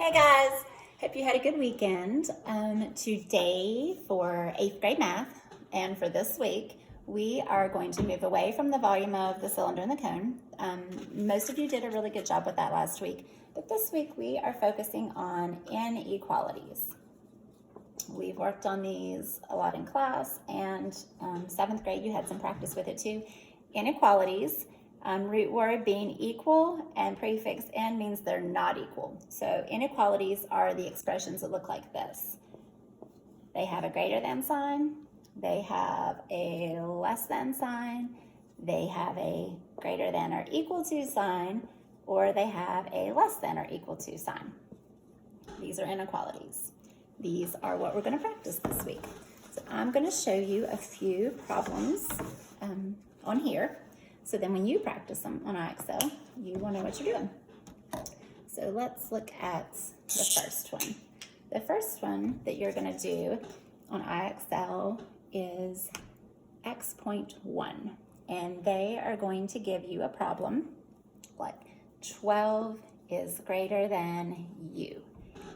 Hey guys, hope you had a good weekend. Today for 8th grade math and for this week, we are going to move away from the volume of the cylinder and the cone. Most of you did a really good job with that last week, but this week we are focusing on inequalities. We've worked on these a lot in class, and 7th grade you had some practice with it too. Inequalities. Root word being equal and prefix "and" means they're not equal. So inequalities are the expressions that look like this. They have a greater than sign, they have a less than sign, they have a greater than or equal to sign, or they have a less than or equal to sign. These are inequalities. These are what we're going to practice this week. So I'm going to show you a few problems on here. So then when you practice them on IXL, you will know what you're doing. So let's look at the first one. The first one that you're going to do on IXL is X.1. And they are going to give you a problem like 12 is greater than U.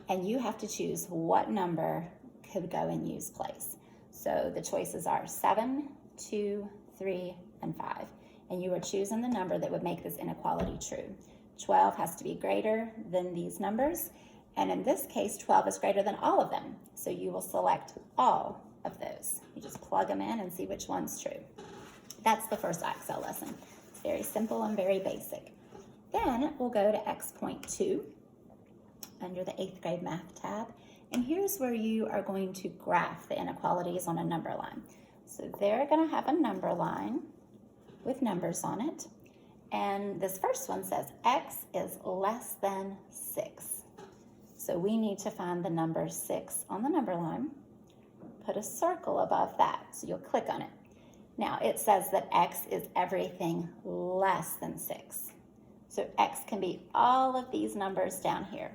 And you have to choose what number could go in U's place. So the choices are 7, 2, 3, and 5. And you are choosing the number that would make this inequality true. 12 has to be greater than these numbers, and in this case 12 is greater than all of them. So you will select all of those. You just plug them in and see which one's true. That's the first IXL lesson. It's very simple and very basic. Then we'll go to X.2 under the 8th grade math tab, and here's where you are going to graph the inequalities on a number line. So they're going to have a number line with numbers on it, and this first one says X is less than 6. So we need to find the number 6 on the number line, put a circle above that, so you'll click on it. Now it says that X is everything less than 6. So X can be all of these numbers down here.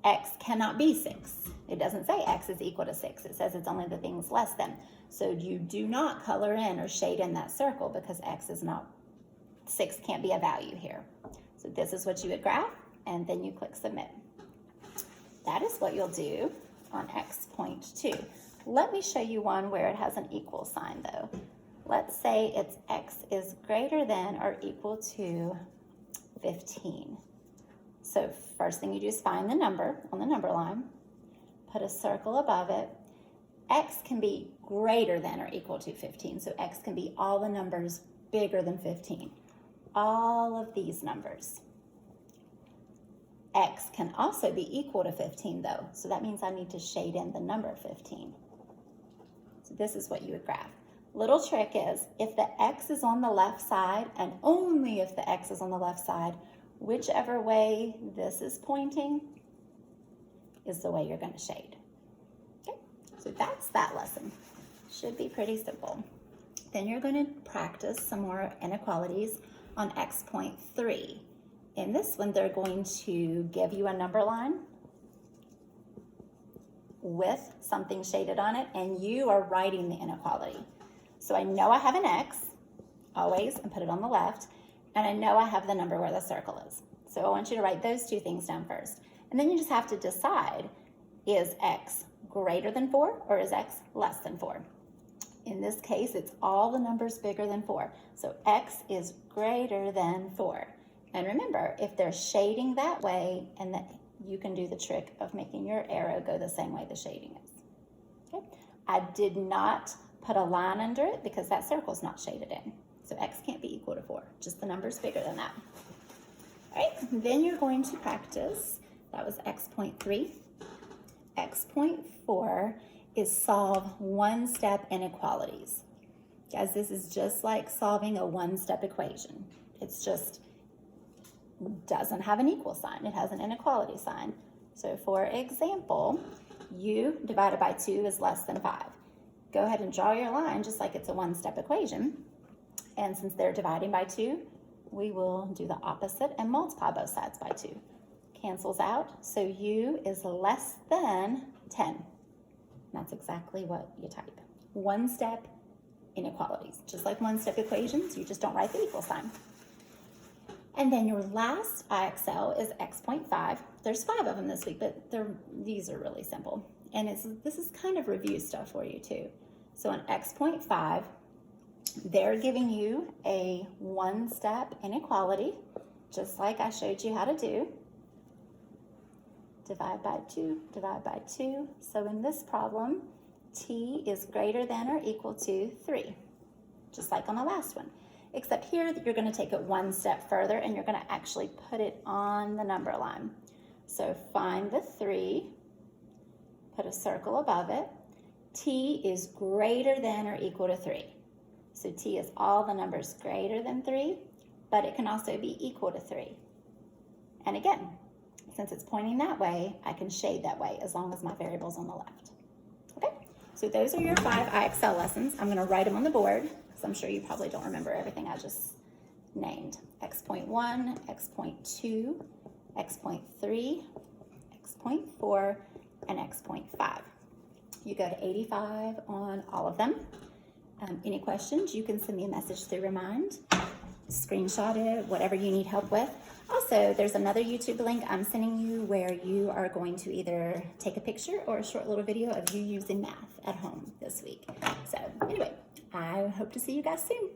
X cannot be 6. It doesn't say X is equal to 6. It says it's only the things less than. So you do not color in or shade in that circle because X is not, 6 can't be a value here. So this is what you would graph, and then you click submit. That is what you'll do on X.2. Let me show you one where it has an equal sign though. Let's say it's X is greater than or equal to 15. So first thing you do is find the number on the number line, put a circle above it. X can be greater than or equal to 15. So X can be all the numbers bigger than 15. All of these numbers. X can also be equal to 15 though. So that means I need to shade in the number 15. So this is what you would graph. Little trick is if the X is on the left side, and only if the X is on the left side, whichever way this is pointing is the way you're going to shade. Okay, so that's that lesson. Should be pretty simple. Then you're going to practice some more inequalities on X.3. In this one, they're going to give you a number line with something shaded on it, and you are writing the inequality. So I know I have an X, always, and put it on the left, and I know I have the number where the circle is. So I want you to write those two things down first. And then you just have to decide, is X greater than 4 or is X less than 4? In this case, it's all the numbers bigger than 4. So X is greater than 4. And remember, if they're shading that way, and that you can do the trick of making your arrow go the same way the shading is. Okay? I did not put a line under it because that circle's not shaded in. So X can't be equal to 4, just the number's bigger than that. All right, then you're going to practice, that was X.3. X.4 is solve one-step inequalities. Guys, this is just like solving a one-step equation. It's just doesn't have an equal sign, it has an inequality sign. So for example, U divided by 2 is less than 5. Go ahead and draw your line just like it's a one-step equation. And since they're dividing by 2, we will do the opposite and multiply both sides by 2. Cancels out, so U is less than 10. And that's exactly what you type. One-step inequalities. Just like one-step equations, you just don't write the equal sign. And then your last IXL is X.5. There's 5 of them this week, but these are really simple. And this is kind of review stuff for you too. So on X.5, they're giving you a one-step inequality, just like I showed you how to do. Divide by 2, divide by 2. So in this problem, t is greater than or equal to 3, just like on the last one. Except here that you're going to take it one step further and you're going to actually put it on the number line. So find the 3, put a circle above it. T is greater than or equal to 3. So t is all the numbers greater than 3, but it can also be equal to 3. And again, since it's pointing that way, I can shade that way as long as my variable's on the left. Okay, so those are your 5 IXL lessons. I'm going to write them on the board, because I'm sure you probably don't remember everything I just named. X.1, X.2, X.3, X.4, and X.5. You go to 85 on all of them. Any questions, you can send me a message through Remind, screenshot it, whatever you need help with. Also, there's another YouTube link I'm sending you where you are going to either take a picture or a short little video of you using math at home this week. So anyway, I hope to see you guys soon.